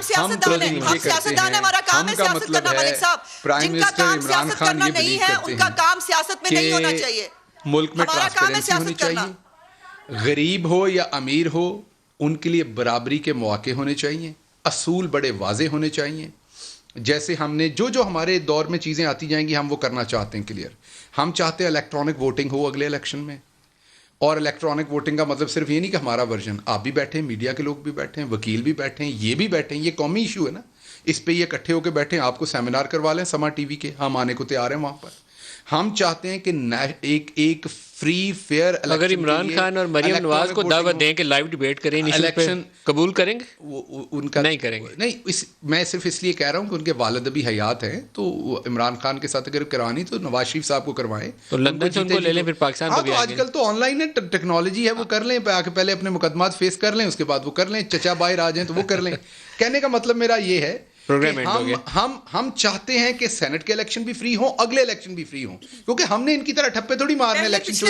سیاستدان ہیں، ہم سیاستدان ہیں، ہمارا کام ہے سیاست کرنا ملک صاحب. جن کا کام سیاست کرنا نہیں ہے ان کا کام سیاست میں نہیں ہونا چاہیے. ملک میں ہمارا کام ہے ٹرانسپیرنسی ہونی سیاست کرنا. چاہیے، غریب ہو یا امیر ہو ان کے لیے برابری کے مواقع ہونے چاہیے، اصول بڑے واضح ہونے چاہیے. جیسے ہم نے جو ہمارے دور میں چیزیں آتی جائیں گی ہم وہ کرنا چاہتے ہیں کلیئر. ہم چاہتے ہیں الیکٹرانک ووٹنگ ہو اگلے الیکشن میں. اور الیکٹرانک ووٹنگ کا مطلب صرف یہ نہیں کہ ہمارا ورژن، آپ بھی بیٹھے ہیں، میڈیا کے لوگ بھی بیٹھے ہیں، وکیل بھی بیٹھے ہیں، یہ بھی بیٹھے ہیں. یہ قومی ایشو ہے نا، اس پہ یہ اکٹھے ہو کے بیٹھے ہیں. آپ کو سیمینار کروا لیں سما ٹی وی کے، ہم آنے کو تیار ہیں وہاں پر. ہم چاہتے ہیں کہ ایک فری فیئر اگر عمران خان اور مریم نواز کو دعوت دیں کہ لائیو ڈیبیٹ کریں الیکشن، قبول کریں گے؟ ان کا نہیں کریں گے. نہیں، میں صرف اس لیے کہہ رہا ہوں کہ ان کے والد ابھی حیات ہیں، تو عمران خان کے ساتھ اگر کروانی تو نواز شریف صاحب کو کروائیں. تو لندن سے ان کو لے لیں، پھر پاکستان ہاں کو بھی تو آئیں آج گے. کل تو آن لائن ہے، ٹیکنالوجی ہے، وہ کر لیں. پہلے اپنے مقدمات فیس کر لیں، اس کے بعد وہ کر لیں. چچا باہر آ جائیں تو وہ کر لیں. کہنے کا مطلب میرا یہ ہے کہ ہم چاہتے ہیں کہ سینٹ کے الیکشن بھی فری ہوں، اگلے الیکشن بھی فری ہوں، کیونکہ ہم نے ان کی طرح ٹھپے تھوڑی مارنے الیکشن.